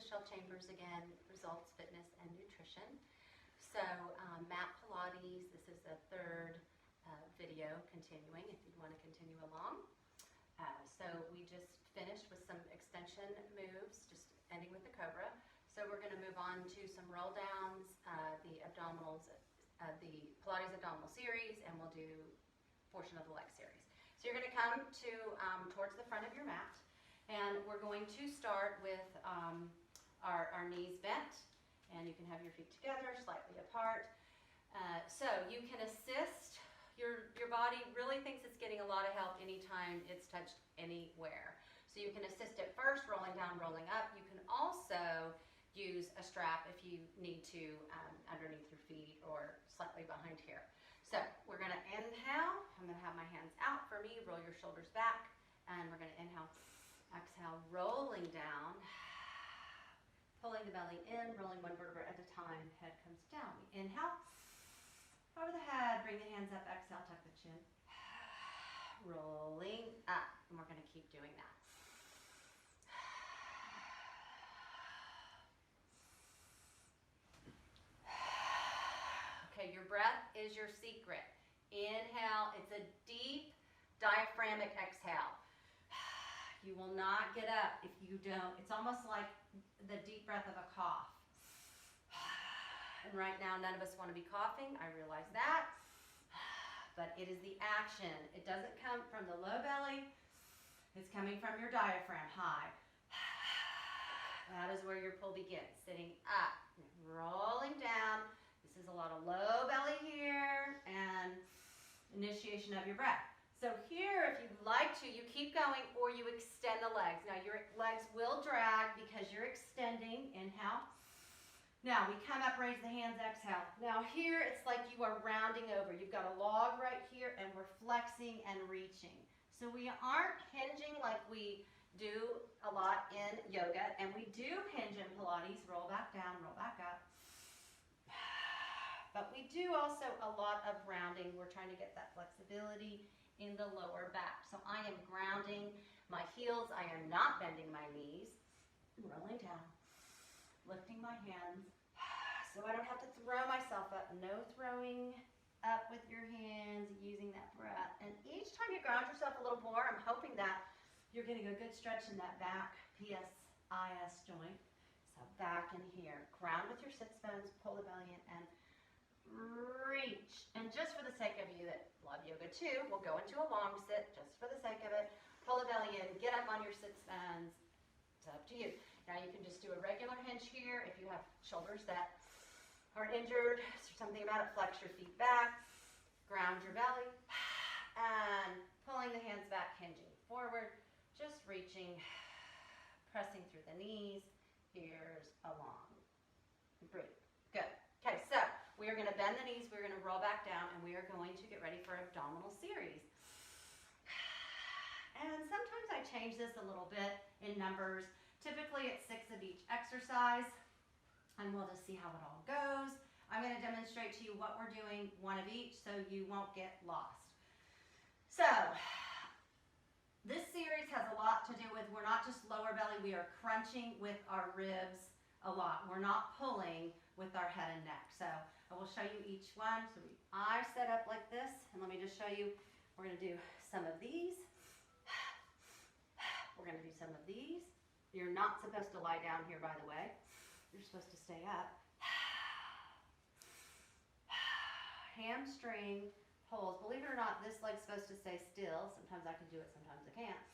Michelle Chambers again, Results, Fitness, and Nutrition. So mat Pilates, this is the third video continuing if you'd want to continue along. So we just finished with some extension moves, just ending with the Cobra. So we're going to move on to some roll downs, the abdominals, the Pilates abdominal series, and we'll do a portion of the leg series. So you're going to come to towards the front of your mat. And we're going to start with our knees bent, and you can have your feet together, slightly apart. So you can assist, your body really thinks it's getting a lot of help anytime it's touched anywhere. So you can assist at first, rolling down, rolling up. You can also use a strap if you need to underneath your feet or slightly behind here. So we're going to inhale. I'm going to have my hands out for me. Roll your shoulders back, and we're going to inhale. Exhale, rolling down, pulling the belly in, rolling one vertebra at a time, head comes down. We inhale, over the head, bring the hands up, exhale, tuck the chin, rolling up, and we're going to keep doing that. Okay, your breath is your secret. Inhale, it's a deep diaphragmic exhale. You will not get up if you don't. It's almost like the deep breath of a cough. And right now, none of us want to be coughing. I realize that. But it is the action. It doesn't come from the low belly. It's coming from your diaphragm high. That is where your pull begins. Sitting up, rolling down. This is a lot of low belly here and initiation of your breath. So here, if you'd like to, you keep going or you extend the legs. Now, your legs will drag because you're extending. Inhale. Now, we come up, raise the hands, exhale. Now, here, it's like you are rounding over. You've got a log right here, and we're flexing and reaching. So we aren't hinging like we do a lot in yoga, and we do hinge in Pilates. Roll back down, roll back up. But we do also a lot of rounding. We're trying to get that flexibility in the lower back. So I am grounding my heels. I am not bending my knees. Rolling down, lifting my hands. So I don't have to throw myself up. No throwing up with your hands, using that breath. And each time you ground yourself a little more, I'm hoping that you're getting a good stretch in that back PSIS joint. So back in here. Ground with your sits bones, pull the belly in, and reach. And just for the sake of you that love yoga too, we'll go into a long sit just for the sake of it. Pull the belly in, get up on your sits bones. It's up to you. Now you can just do a regular hinge here if you have shoulders that are injured. Something about it, flex your feet back, ground your belly, and pulling the hands back, hinging forward, just reaching, pressing through the knees, ears along. Breathe. Good. Okay, so we are going to bend the knees, we're going to roll back down, and we are going to get ready for abdominal series. And sometimes I change this a little bit in numbers. Typically it's 6 of each exercise, and we'll just see how it all goes. I'm going to demonstrate to you what we're doing, 1 of each, so you won't get lost. So this series has a lot to do with, we're not just lower belly, we are crunching with our ribs a lot. We're not pulling with our head and neck. So I will show you each one. So I set up like this, and let me just show you. We're going to do some of these. We're going to do some of these. You're not supposed to lie down here, by the way. You're supposed to stay up. Hamstring pulls. Believe it or not, this leg's supposed to stay still. Sometimes I can do it, sometimes I can't.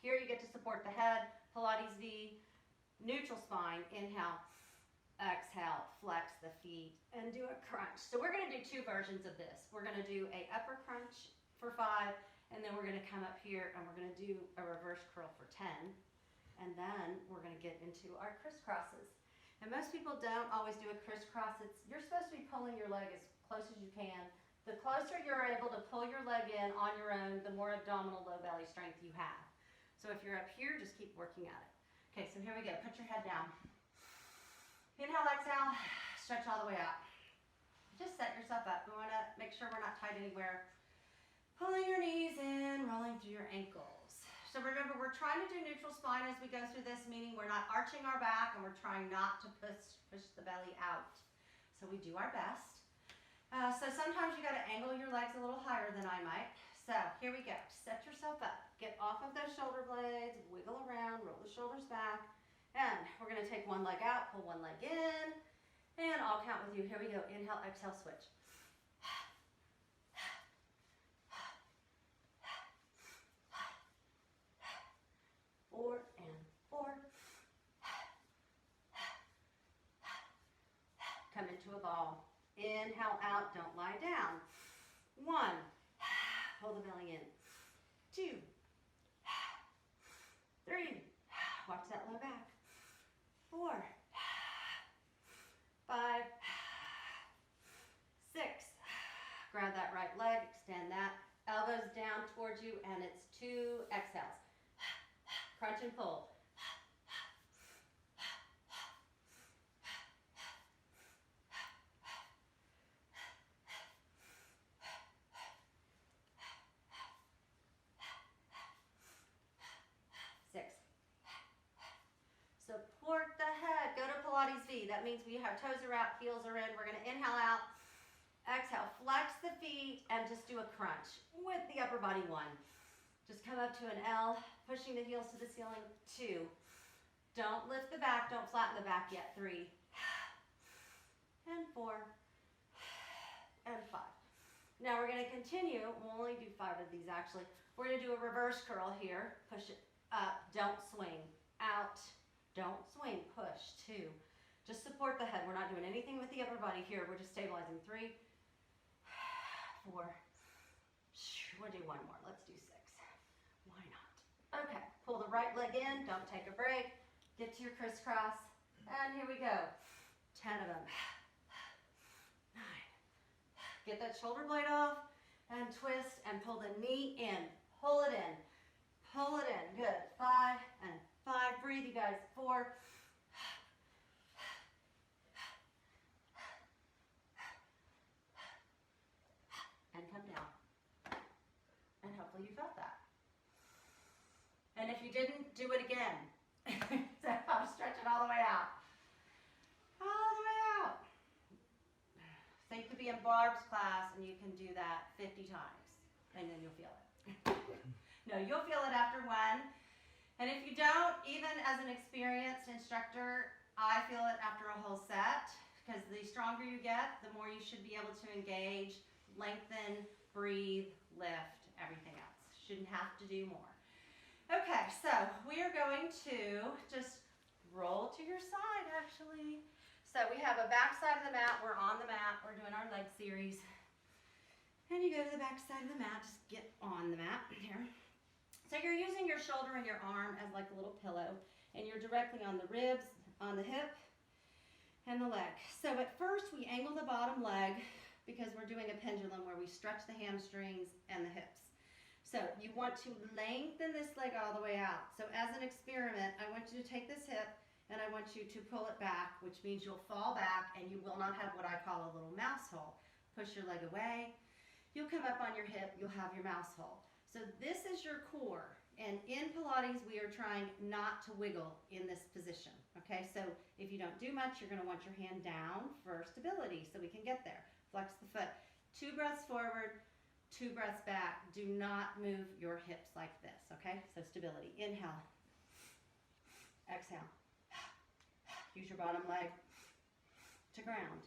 Here you get to support the head, Pilates V, neutral spine, inhale, exhale, flex the feet, and do a crunch. So we're going to do 2 versions of this. We're going to do a upper crunch for 5, and then we're going to come up here and we're going to do a reverse curl for 10. And then we're going to get into our crisscrosses. And most people don't always do a crisscross. You're supposed to be pulling your leg as close as you can. The closer you're able to pull your leg in on your own, the more abdominal low belly strength you have. So if you're up here, just keep working at it. Okay, so here we go. Put your head down. Inhale, exhale, stretch all the way out. Just set yourself up. We want to make sure we're not tight anywhere. Pulling your knees in, rolling through your ankles. So remember, we're trying to do neutral spine as we go through this, meaning we're not arching our back and we're trying not to push the belly out. So we do our best. So sometimes you got to angle your legs a little higher than I might. So here we go. Set yourself up. Get off of those shoulder blades, wiggle around, roll the shoulders back. And we're going to take one leg out, pull one leg in, and I'll count with you. Here we go. Inhale, exhale, switch. 4 and 4. Come into a ball. Inhale out, don't lie down. 1, hold the belly in. 2, 3, watch that low back. 4, 5, 6. Grab that right leg, extend that. Elbows down towards you, and it's 2 exhales. Crunch and pull. 6. Support the head. Go to Pilates V. That means we have toes are out, heels are in. We're going to inhale out. Exhale, flex the feet and just do a crunch with the upper body. 1. Just come up to an L, pushing the heels to the ceiling. 2. Don't lift the back, don't flatten the back yet. 3. And 4. And 5. Now we're going to continue. We'll only do 5 of these actually. We're going to do a reverse curl here. Push it up, don't swing. Out, don't swing. Push. 2. Just support the head. We're not doing anything with the upper body here. We're just stabilizing. 3. 4. We'll do 1 more. Let's do 6. Why not? Okay. Pull the right leg in. Don't take a break. Get to your crisscross. And here we go. 10 of them. 9. Get that shoulder blade off and twist and pull the knee in. Pull it in. Pull it in. Good. 5 and 5. Breathe, you guys. 4. And come down. And hopefully you felt that. And if you didn't, do it again. So I'm stretching all the way out. All the way out. So you could be in Barb's class and you can do that 50 times. And then you'll feel it. No, you'll feel it after 1. And if you don't, even as an experienced instructor, I feel it after a whole set. Because the stronger you get, the more you should be able to engage, lengthen, breathe, lift, everything else. Shouldn't have to do more. Okay, so we are going to just roll to your side, actually. So we have a back side of the mat. We're on the mat. We're doing our leg series. And you go to the back side of the mat. Just get on the mat here. So you're using your shoulder and your arm as like a little pillow. And you're directly on the ribs, on the hip, and the leg. So at first we angle the bottom leg because we're doing a pendulum where we stretch the hamstrings and the hips. So you want to lengthen this leg all the way out. So as an experiment, I want you to take this hip and I want you to pull it back, which means you'll fall back and you will not have what I call a little mouse hole. Push your leg away. You'll come up on your hip. You'll have your mouse hole. So this is your core. And in Pilates, we are trying not to wiggle in this position. Okay, so if you don't do much, you're going to want your hand down for stability so we can get there. Flex the foot. 2 breaths forward. 2 breaths back. Do not move your hips like this, okay? So stability. Inhale. Exhale. Use your bottom leg to ground.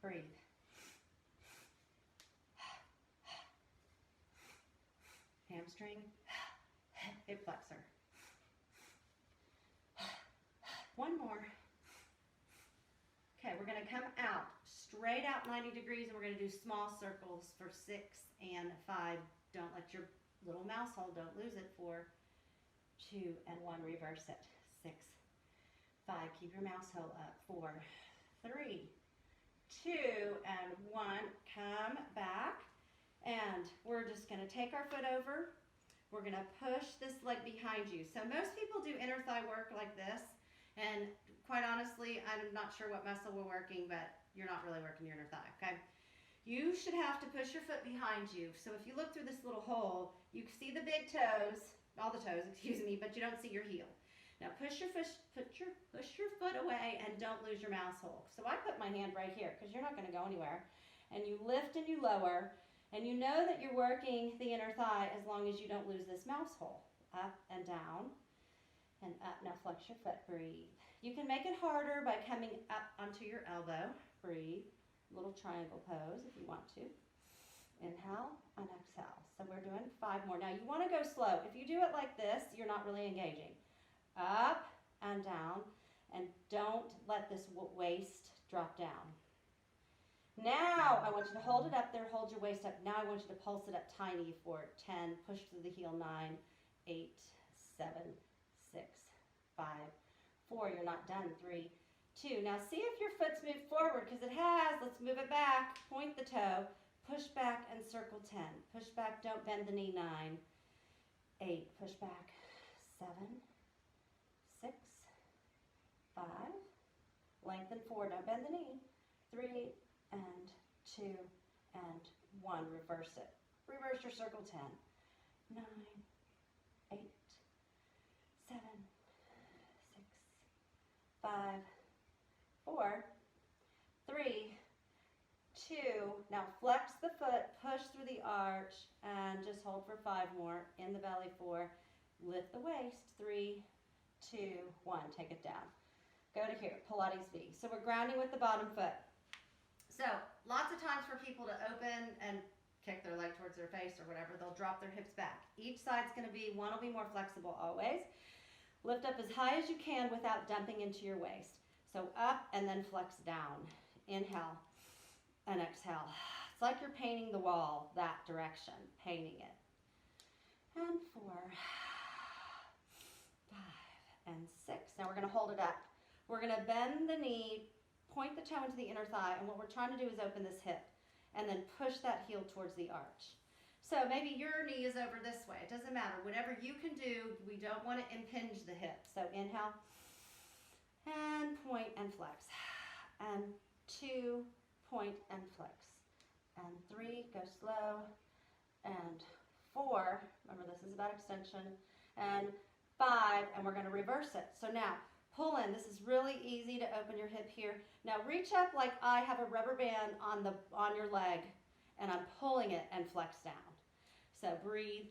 Breathe. Hamstring. Hip flexor. 1 more. Okay, we're going to come out. Straight out 90 degrees, and we're going to do small circles for 6 and 5. Don't let your little mouse hole, don't lose it. 4, 2, and 1. Reverse it. 6, 5. Keep your mouse hole up. 4, 3, 2, and 1. Come back, and we're just going to take our foot over. We're going to push this leg behind you. So most people do inner thigh work like this, and quite honestly, I'm not sure what muscle we're working, but you're not really working your inner thigh, okay? You should have to push your foot behind you. So if you look through this little hole, you see the big toes, all the toes, excuse me, but you don't see your heel. Now push your foot away and don't lose your mouse hole. So I put my hand right here because you're not going to go anywhere. And you lift and you lower, and you know that you're working the inner thigh as long as you don't lose this mouse hole. Up and down and up. Now flex your foot, breathe. You can make it harder by coming up onto your elbow, breathe. Little triangle pose if you want to. Inhale and exhale. So we're doing 5 more. Now you want to go slow. If you do it like this, you're not really engaging. Up and down, and don't let this waist drop down. Now I want you to hold it up there, hold your waist up. Now I want you to pulse it up tiny for 10, push through the heel, 9, 8, 7, 6, 5, 4. You're not done. 3, 2. Now see if your foot's moved forward, because it has. Let's move it back. Point the toe. Push back and circle 10. Push back, don't bend the knee. 9, 8. Push back. 7, 6, 5. Lengthen 4. Don't bend the knee. 3 and 2 and 1. Reverse it. Reverse your circle 10. 9, 8, 7, 6, 5, 4, 3, 2. Now flex the foot, push through the arch, and just hold for 5 more. In the belly, 4. Lift the waist, 3, 2, 1. Take it down. Go to here, Pilates V. So we're grounding with the bottom foot. So lots of times for people to open and kick their leg towards their face or whatever, they'll drop their hips back. Each side's going to be, one will be more flexible always. Lift up as high as you can without dumping into your waist. So up and then flex down. Inhale and exhale. It's like you're painting the wall that direction, painting it. And 4, 5, and 6. Now we're going to hold it up. We're going to bend the knee, point the toe into the inner thigh, and what we're trying to do is open this hip and then push that heel towards the arch. So maybe your knee is over this way. It doesn't matter. Whatever you can do, we don't want to impinge the hip. So inhale and point and flex. And 2, point and flex. And 3, go slow. And 4, remember this is about extension. And 5, and we're going to reverse it. So now, pull in. This is really easy to open your hip here. Now reach up like I have a rubber band on your leg, and I'm pulling it and flex down. So breathe,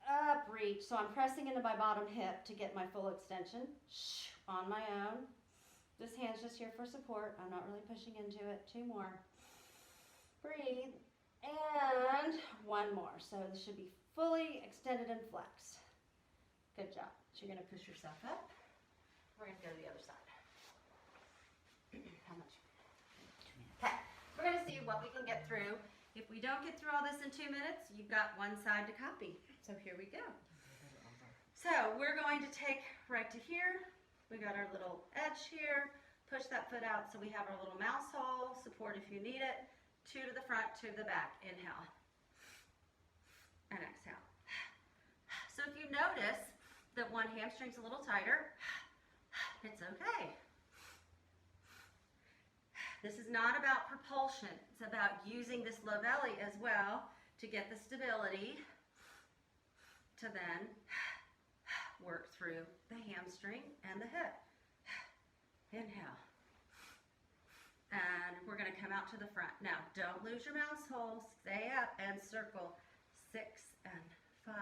up, reach. So I'm pressing into my bottom hip to get my full extension on my own. This hand's just here for support. I'm not really pushing into it. 2 more. Breathe, and 1 more. So this should be fully extended and flexed. Good job. So you're going to push yourself up. We're going to go to the other side. How much? Okay. We're going to see what we can get through. If we don't get through all this in 2 minutes, you've got 1 side to copy. So here we go. So we're going to take right to here. We got our little edge here. Push that foot out so we have our little mouse hole. Support if you need it. 2 to the front, 2 to the back. Inhale. And exhale. So if you notice that one hamstring's a little tighter, it's okay. This is not about propulsion. It's about using this low belly as well to get the stability to then work through the hamstring and the hip. Inhale. And we're going to come out to the front. Now, don't lose your mouse hole. Stay up and circle. 6 and 5,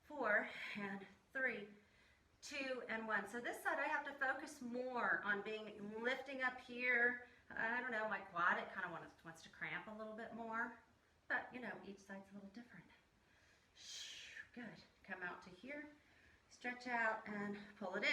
4 and 3, 2 and 1. So this side I have to focus more on lifting up here. I don't know, my quad, it kind of wants to cramp a little bit more. But, you know, each side's a little different. Good. Come out to here, stretch out and pull it in.